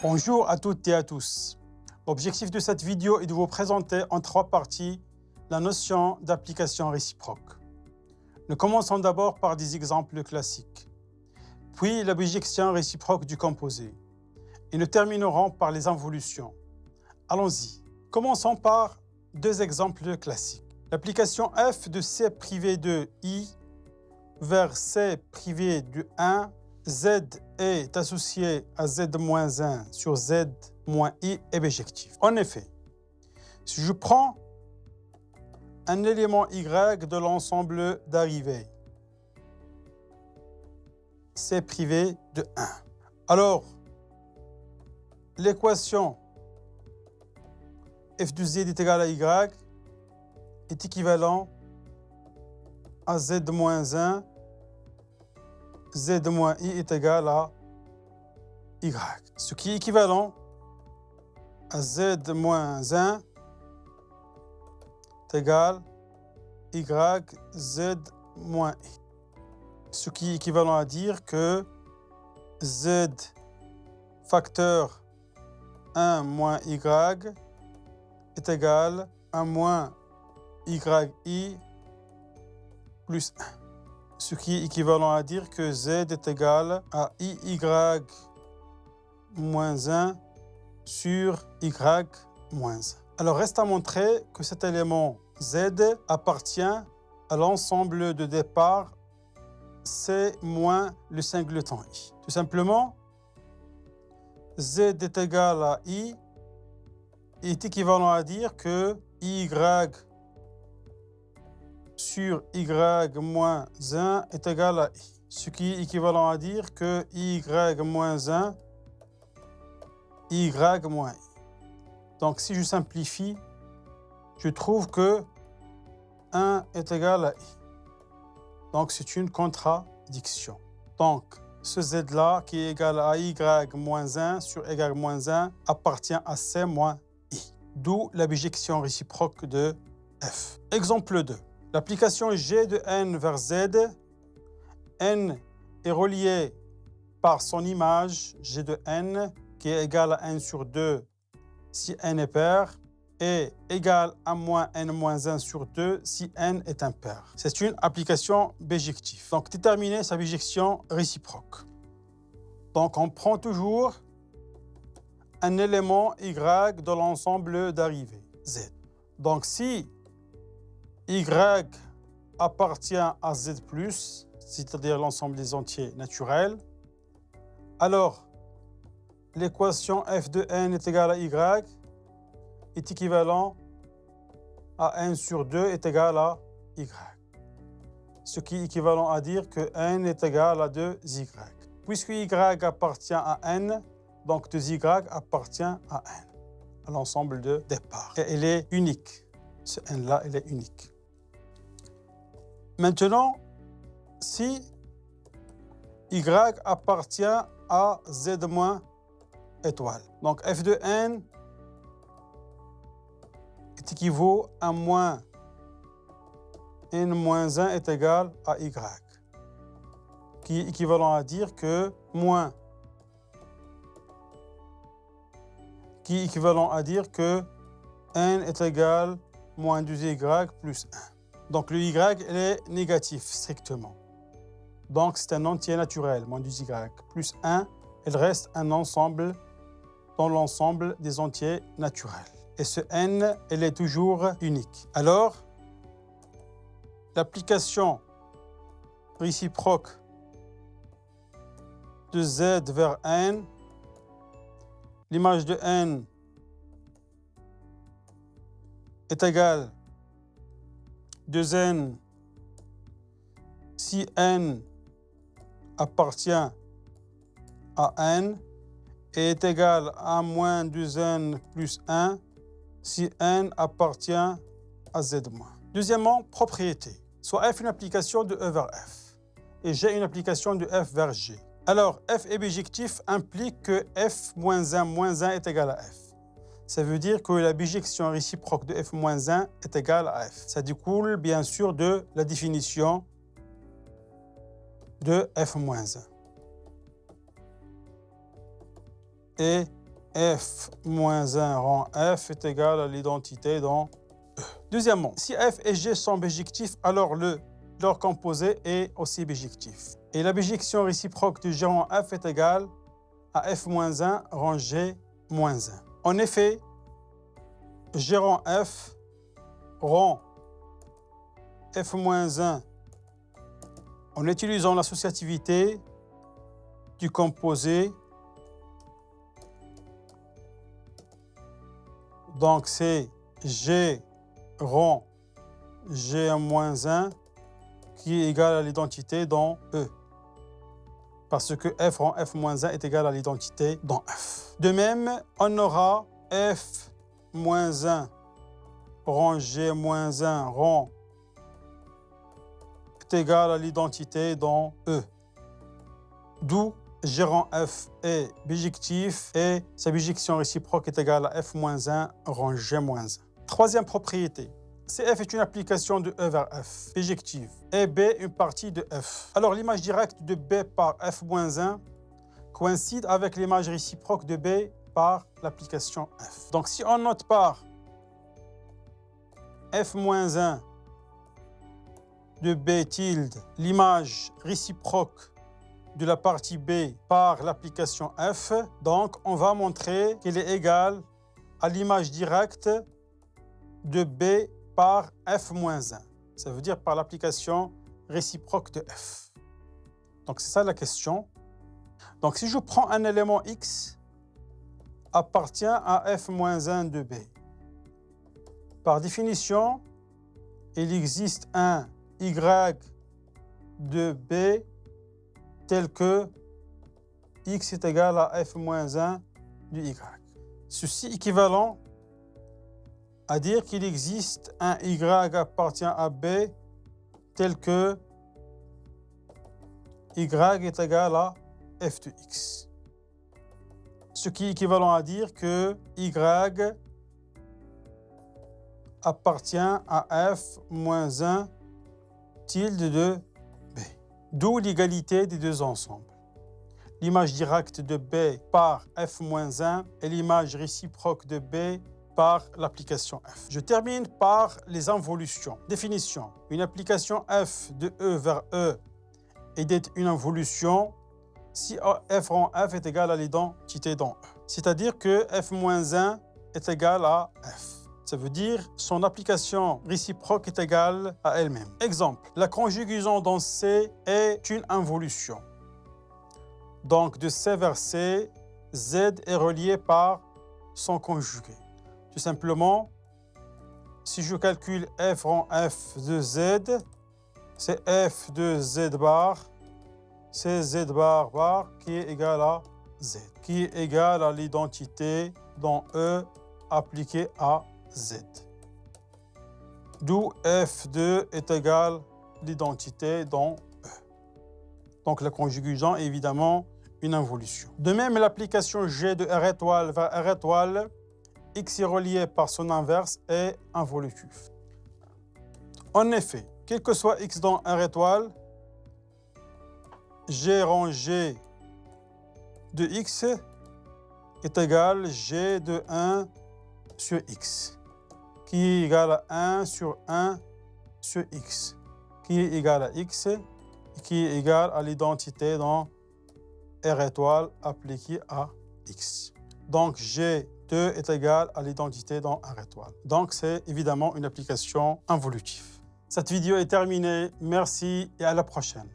Bonjour à toutes et à tous. L'objectif de cette vidéo est de vous présenter en 3 parties la notion d'application réciproque. Nous commençons d'abord par des exemples classiques, puis la bijection réciproque du composé, et nous terminerons par les involutions. Allons-y. Commençons par 2 exemples classiques. L'application f de c privé de i vers c privé de 1, z est associé à z-1 sur z-i est bijectif. En effet, si je prends un élément y de l'ensemble d'arrivée, c privé de 1, alors l'équation f de z est égal à y est équivalent à z-1, z-i est égal à y, ce qui est équivalent à z-1 est égal à y z-i, ce qui est équivalent à dire que z facteur 1 moins y est égal à moins yi plus 1. Ce qui est équivalent à dire que z est égal à iy moins 1 sur y moins 1. Alors reste à montrer que cet élément z appartient à l'ensemble de départ c moins le singleton i. Tout simplement, z est égal à i est équivalent à dire que y sur y moins 1 est égal à i. Ce qui est équivalent à dire que y moins 1, y moins i. Donc si je simplifie, je trouve que 1 est égal à i. Donc c'est une contradiction. Donc ce z-là qui est égal à y moins 1 sur y moins 1 appartient à c moins i. D'où la bijection réciproque de f. Exemple 2. L'application g de n vers z, n est relié par son image g de n qui est égal à n sur 2 si n est pair et égal à moins n moins 1 sur 2 si n est impair. C'est une application bijective. Donc déterminer sa bijection réciproque. Donc on prend toujours un élément y de l'ensemble d'arrivée z. Donc si y appartient à z+, c'est-à-dire l'ensemble des entiers naturels, alors l'équation f de n est égale à y est équivalent à n sur 2 est égal à y. Ce qui est équivalent à dire que n est égal à 2y. Puisque y appartient à n, donc 2y appartient à n, à l'ensemble de départ. Et elle est unique. Ce n-là, elle est unique. Maintenant, si y appartient à z- étoile, donc f de n est équivaut à moins n-1 est égal à y, qui est équivalent à dire que n est égal à moins 2y plus 1. Donc le y elle est négatif strictement. Donc c'est un entier naturel, moins 2y plus 1, il reste un ensemble dans l'ensemble des entiers naturels. Et ce n, elle est toujours unique. Alors, l'application réciproque de z vers n, l'image de n est égale 2n si n appartient à n et est égal à moins 2n plus 1 si n appartient à z-. Deuxièmement, propriété. Soit f une application de e vers f et g une application de f vers g. Alors, f est bijectif implique que f moins 1 moins 1 est égal à f. Ça veut dire que la bijection réciproque de f moins 1 est égale à f. Ça découle bien sûr de la définition de f moins 1. Et f moins 1 rang f est égal à l'identité dans E. Deuxièmement, si f et g sont bijectifs, alors leur composé est aussi bijectif. Et la bijection réciproque de g rang f est égale à f moins 1 rang g moins 1. En effet, g rang f rend f moins 1 en utilisant l'associativité du composé. Donc, c'est G rang G1-1 qui est égal à l'identité dans E. Parce que f rang f-1 est égal à l'identité dans F. De même, on aura f-1 rang G-1 rang est égal à l'identité dans E. D'où G rang f est bijectif et sa bijection réciproque est égale à f-1 rang G-1. Troisième propriété, si f est une application de E vers f, bijective, et B une partie de f. Alors l'image directe de B par f-1 coïncide avec l'image réciproque de B par l'application f. Donc si on note par f-1 de B tilde l'image réciproque de la partie B par l'application f, donc on va montrer qu'elle est égale à l'image directe de B par f-1. Ça veut dire par l'application réciproque de f. Donc c'est ça la question. Donc si je prends un élément x appartient à f-1 de B, par définition, il existe un y de B tel que x est égal à f-1 du y. Ceci équivalent à dire qu'il existe un y appartient à B tel que y est égal à f de x. Ce qui est équivalent à dire que y appartient à f-1 tilde de B. D'où l'égalité des deux ensembles. L'image directe de B par f-1 et l'image réciproque de B par l'application f. Je termine par les involutions. Définition. Une application f de E vers E est une involution si f rang f est égal à l'identité dans E. C'est-à-dire que f-1 est égal à f. Ça veut dire son application réciproque est égale à elle-même. Exemple, la conjugaison dans C est une involution. Donc de C vers C, Z est relié par son conjugué. Tout simplement, si je calcule f rang f de Z, c'est f de Z bar, c'est Z bar bar qui est égal à Z, qui est égal à l'identité dans E appliquée à Z. D'où f2 est égal à l'identité dans E. Donc la conjugaison est évidemment une involution. De même, l'application G de R étoile vers R étoile, x est relié par son inverse est involutif. En effet, quel que soit x dans R étoile, G rang G de x est égal à G de 1 sur x, qui est égal à 1 sur 1 sur x, qui est égal à x, et qui est égal à l'identité dans R étoile appliquée à x. Donc G2 est égal à l'identité dans R étoile. Donc c'est évidemment une application involutive. Cette vidéo est terminée. Merci et à la prochaine.